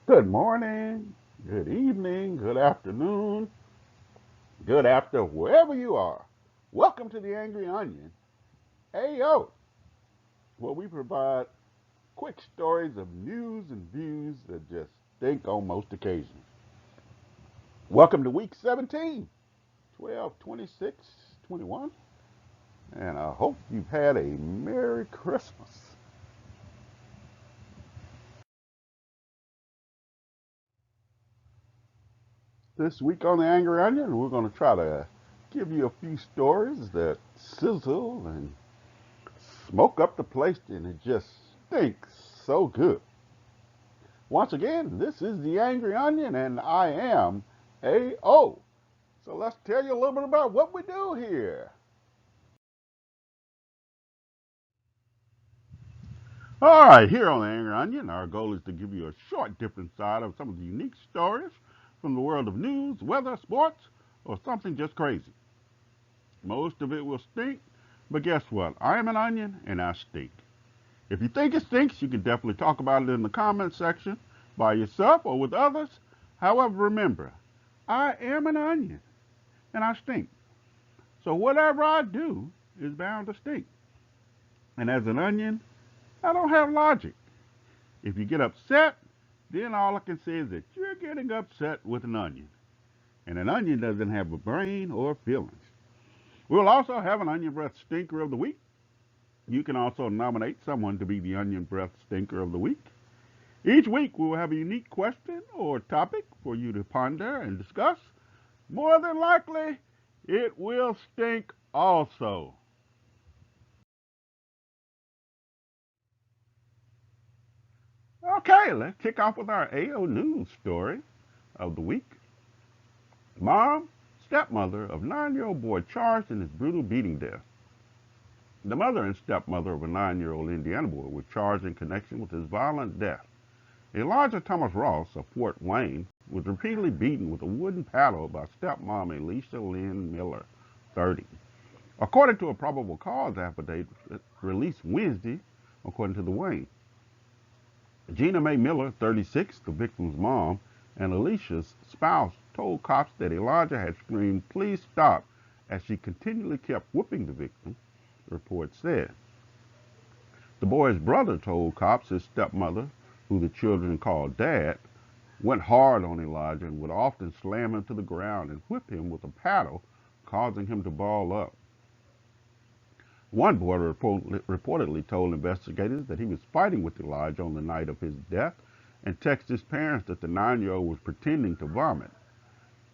Good morning, good evening, good afternoon, good after wherever you are. Welcome to the Angry Onion, AO, where we provide quick stories of news and views that just stink on most occasions. Welcome to week 17, 12, 26, 21, and I hope you've had a Merry Christmas. This week on the Angry Onion, we're going to try to give you a few stories that sizzle and smoke up the place and it just stinks so good. Once again, this is the Angry Onion and I am A.O. So let's tell you a little bit about what we do here. All right, here on the Angry Onion, our goal is to give you a short, different side of some of the unique stories from the world of news, weather, sports, or something just crazy. Most of it will stink, but guess what? I am an onion and I stink. If you think it stinks, you can definitely talk about it in the comment section by yourself or with others. However, remember, I am an onion and I stink. So whatever I do is bound to stink. And as an onion, I don't have logic. If you get upset, then all I can say is that you're getting upset with an onion. And an onion doesn't have a brain or feelings. We'll also have an onion breath stinker of the week. You can also nominate someone to be the onion breath stinker of the week. Each week we will have a unique question or topic for you to ponder and discuss. More than likely, it will stink also. Okay, let's kick off with our AO News story of the week. Mom, stepmother of 9-year-old boy charged in his brutal beating death. The mother and stepmother of a 9-year-old Indiana boy were charged in connection with his violent death. Elijah Thomas Ross of Fort Wayne was repeatedly beaten with a wooden paddle by stepmom Alicia Lynn Miller, 30. According to a probable cause affidavit released Wednesday, according to the Wayne. Gina Mae Miller, 36, the victim's mom, and Alicia's spouse told cops that Elijah had screamed, "Please stop," as she continually kept whipping the victim, the report said. The boy's brother told cops his stepmother, who the children called Dad, went hard on Elijah and would often slam him to the ground and whip him with a paddle, causing him to ball up. One boy reportedly told investigators that he was fighting with Elijah on the night of his death and texted his parents that the 9-year-old was pretending to vomit.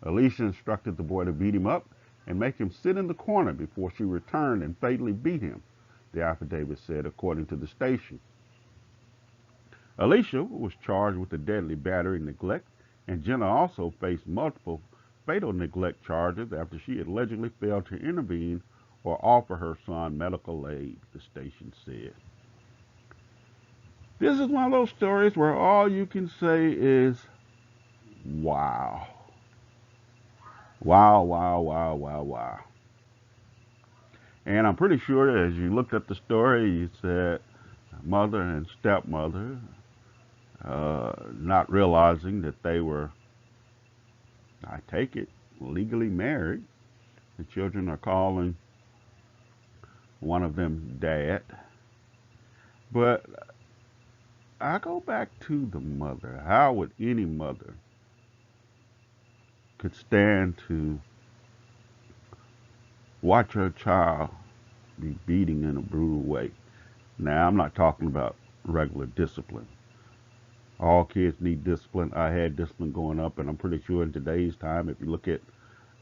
Alicia instructed the boy to beat him up and make him sit in the corner before she returned and fatally beat him, the affidavit said, according to the station. Alicia was charged with the deadly battery and neglect, and Jenna also faced multiple fatal neglect charges after she allegedly failed to intervene or offer her son medical aid, the station said. This is one of those stories where all you can say is, wow. Wow, wow, wow, wow, wow. And I'm pretty sure as you looked at the story, you said mother and stepmother, not realizing that they were, I take it, legally married. The children are calling one of them Dad. But I go back to the mother. How would any mother could stand to watch her child be beating in a brutal way? Now, I'm not talking about regular discipline. All kids need discipline. I had discipline going up, and I'm pretty sure in today's time, if you look at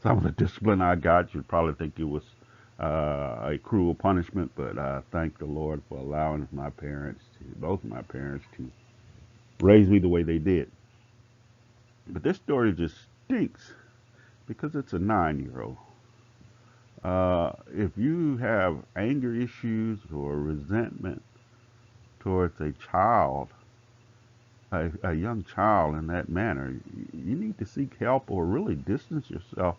some of the discipline I got, you'd probably think it was a cruel punishment. But I thank the Lord for allowing my parents, both my parents, to raise me the way they did. But this story just stinks because it's a 9-year-old. If you have anger issues or resentment towards a child, a young child in that manner, you need to seek help or really distance yourself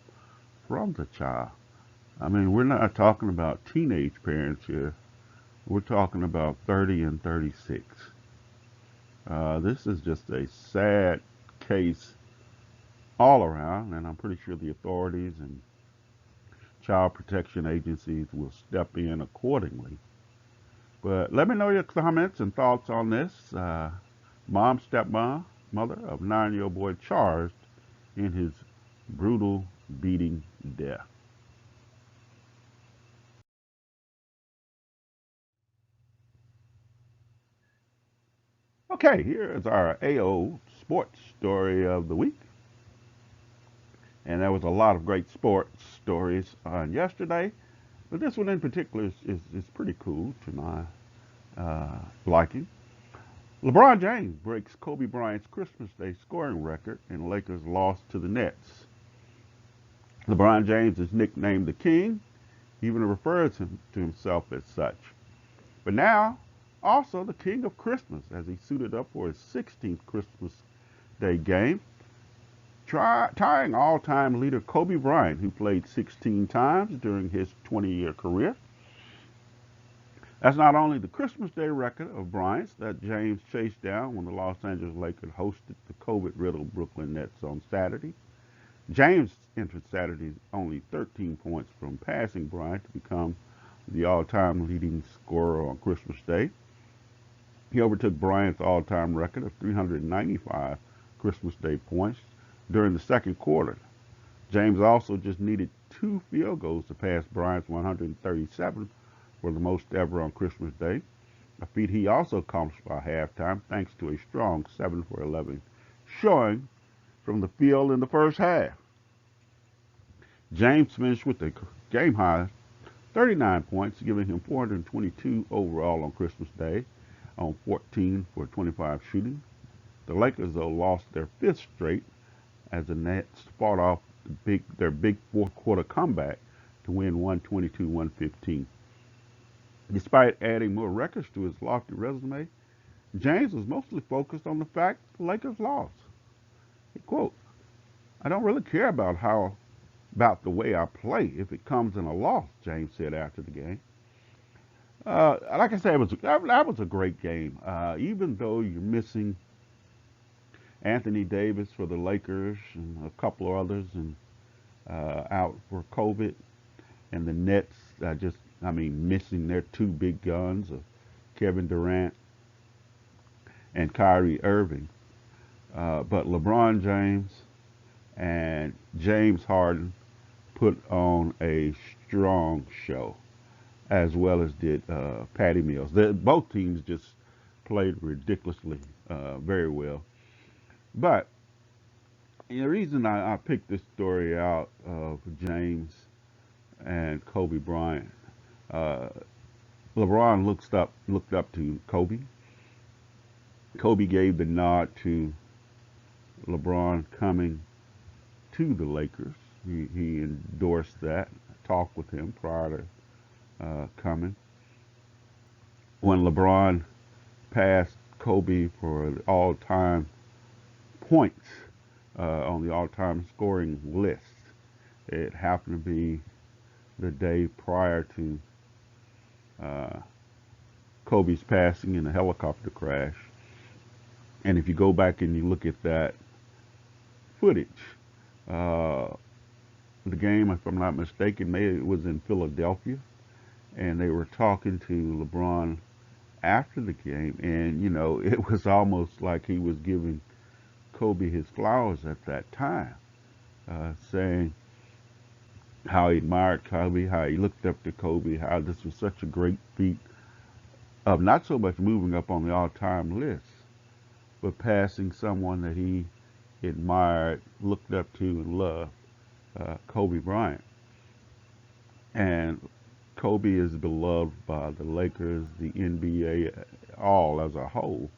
from the child. I mean, we're not talking about teenage parents here. We're talking about 30 and 36. This is just a sad case all around, and I'm pretty sure the authorities and child protection agencies will step in accordingly. But let me know your comments and thoughts on this. Mom, stepmom, mother of 9-year-old boy charged in his brutal beating death. Okay, here is our AO sports story of the week. And there was a lot of great sports stories on yesterday, but this one in particular is pretty cool to my liking. LeBron James breaks Kobe Bryant's Christmas Day scoring record, and Lakers lost to the Nets. LeBron James is nicknamed the King, even refers to himself as such. But now, also the King of Christmas, as he suited up for his 16th Christmas Day game, tying all-time leader Kobe Bryant, who played 16 times during his 20-year career. That's not only the Christmas Day record of Bryant's that James chased down when the Los Angeles Lakers hosted the COVID-riddled Brooklyn Nets on Saturday. James entered Saturday's only 13 points from passing Bryant to become the all-time leading scorer on Christmas Day. He overtook Bryant's all-time record of 395 Christmas Day points during the second quarter. James also just needed 2 field goals to pass Bryant's 137 for the most ever on Christmas Day, a feat he also accomplished by halftime thanks to a strong 7 for 11 showing from the field in the first half. James finished with a game-high 39 points, giving him 422 overall on Christmas Day on 14 for 25 shooting. The Lakers, though, lost their 5th straight as the Nets fought off their big fourth quarter comeback to win 122-115. Despite adding more records to his lofty resume, James was mostly focused on the fact the Lakers lost. He quote, "I don't really care about the way I play if it comes in a loss," James said after the game. Like I said, that was a great game. Even though you're missing Anthony Davis for the Lakers and a couple of others and out for COVID, and the Nets missing their 2 big guns of Kevin Durant and Kyrie Irving. But LeBron James and James Harden put on a strong show, as well as did Patty Mills. Both teams just played ridiculously very well. But the reason I picked this story out of James and Kobe Bryant, uh, LeBron looked up to Kobe. Kobe gave the nod to LeBron coming to the Lakers. He endorsed that, talked with him prior to coming. When LeBron passed Kobe for the all-time points on the all-time scoring list, it happened to be the day prior to uh, Kobe's passing in a helicopter crash. And if you go back and you look at that footage, uh, the game, if I'm not mistaken, maybe it was in Philadelphia, and they were talking to LeBron after the game, and it was almost like he was giving Kobe his flowers at that time, saying how he admired Kobe, how he looked up to Kobe, how this was such a great feat of not so much moving up on the all-time list, but passing someone that he admired, looked up to, and loved, Kobe Bryant. And Kobe is beloved by the Lakers, the NBA, all as a whole.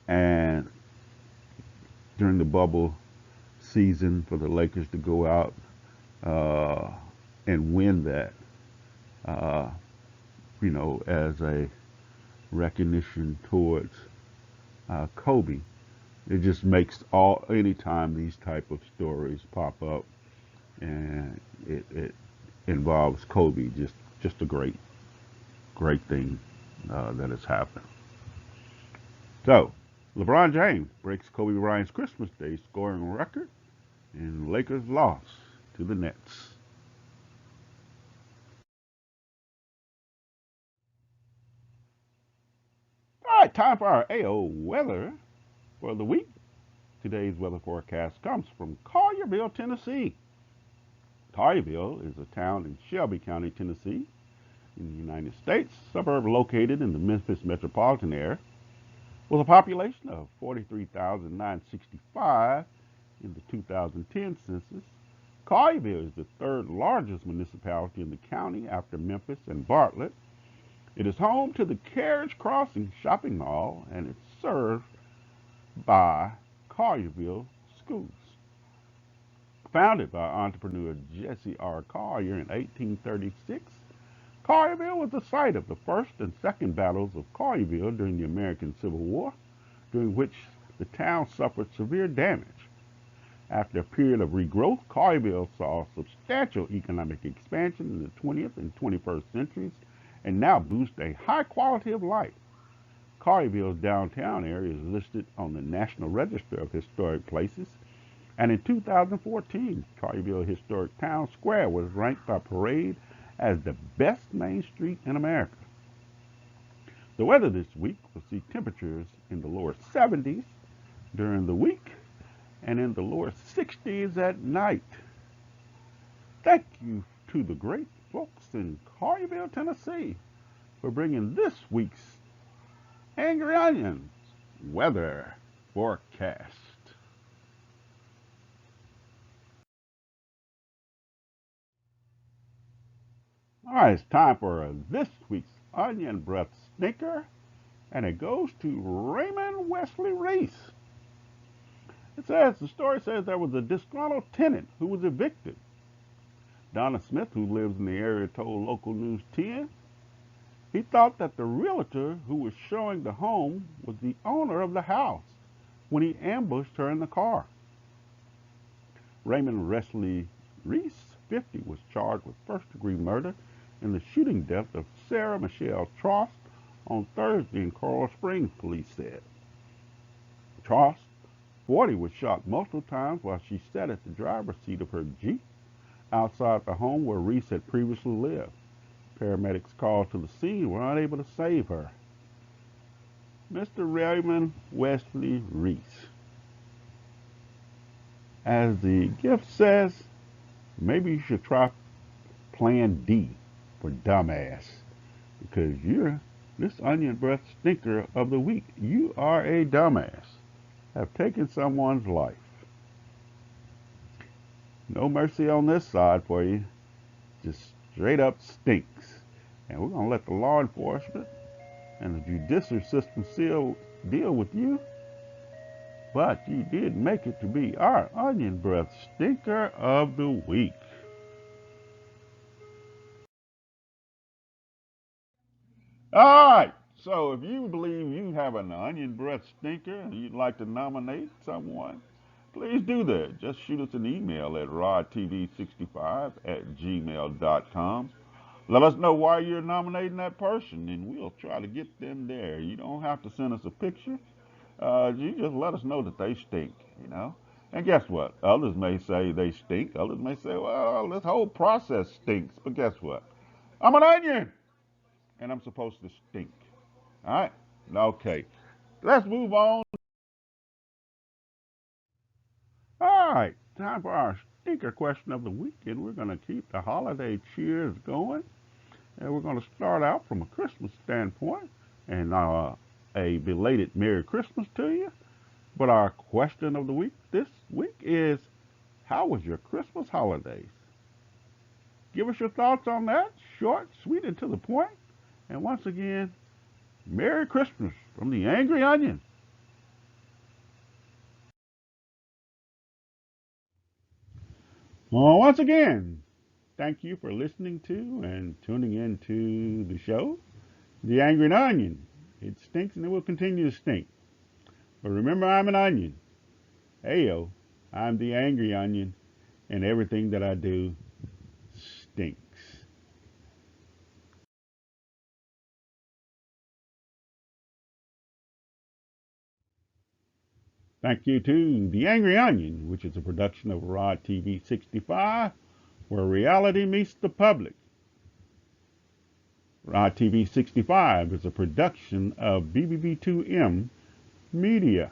And during the bubble season, for the Lakers to go out uh, and win that, uh, as a recognition towards Kobe, it just makes anytime these type of stories pop up, and it involves Kobe, just a great thing that has happened. So, LeBron James breaks Kobe Bryant's Christmas Day scoring record, and Lakers loss to the Nets. All right, time for our AO weather for the week. Today's weather forecast comes from Collierville, Tennessee. Collierville is a town in Shelby County, Tennessee, in the United States, suburb located in the Memphis metropolitan area, with a population of 43,965 in the 2010 census. Collierville is the third largest municipality in the county after Memphis and Bartlett. It is home to the Carriage Crossing Shopping Mall, and it's served by Collierville Schools. Founded by entrepreneur Jesse R. Collier in 1836, Collierville was the site of the first and second battles of Collierville during the American Civil War, during which the town suffered severe damage. After a period of regrowth, Collierville saw substantial economic expansion in the 20th and 21st centuries and now boasts a high quality of life. Collierville's downtown area is listed on the National Register of Historic Places, and in 2014, Collierville Historic Town Square was ranked by Parade as the best main street in America. The weather this week will see temperatures in the lower 70s during the week and in the lower 60s at night. Thank you to the great folks in Collierville, Tennessee, for bringing this week's Angry Onions weather forecast. All right, it's time for this week's Onion Breath Stinker, and it goes to Raymond Wesley Reese. The story says there was a disgruntled tenant who was evicted. Donna Smith, who lives in the area, told local news 10 he thought that the realtor who was showing the home was the owner of the house when he ambushed her in the car. Raymond Wesley Reese, 50, was charged with first-degree murder in the shooting death of Sarah Michelle Trost on Thursday in Coral Springs, police said. Trost, 40, was shot multiple times while she sat at the driver's seat of her Jeep outside the home where Reese had previously lived. Paramedics called to the scene were unable to save her. Mr. Raymond Wesley Reese. As the gift says, maybe you should try Plan D for dumbass, because you're this onion breath stinker of the week. You are a dumbass. Have taken someone's life. No mercy on this side for you. Just straight up stinks. And we're going to let the law enforcement and the judicial system deal with you. But you did make it to be our onion breath stinker of the week. All right. So if you believe you have an onion breath stinker and you'd like to nominate someone, please do that. Just shoot us an email at rodtv65@gmail.com. Let us know why you're nominating that person, and we'll try to get them there. You don't have to send us a picture. You just let us know that they stink. And guess what? Others may say they stink. Others may say, well, this whole process stinks. But guess what? I'm an onion, and I'm supposed to stink. All right? Okay. Let's move on. All right. Time for our stinker question of the week, and we're going to keep the holiday cheers going. And we're going to start out from a Christmas standpoint, and a belated Merry Christmas to you. But our question of the week this week is, how was your Christmas holidays? Give us your thoughts on that, short, sweet, and to the point. And once again, Merry Christmas from the Angry Onion. Well, once again, thank you for listening to and tuning in to the show, The Angry Onion. It stinks and it will continue to stink. But remember, I'm an onion. Heyo, I'm the Angry Onion, and everything that I do stinks. Thank you to The Angry Onion, which is a production of Rod TV 65, where reality meets the public. Rod TV 65 is a production of BBB2M Media.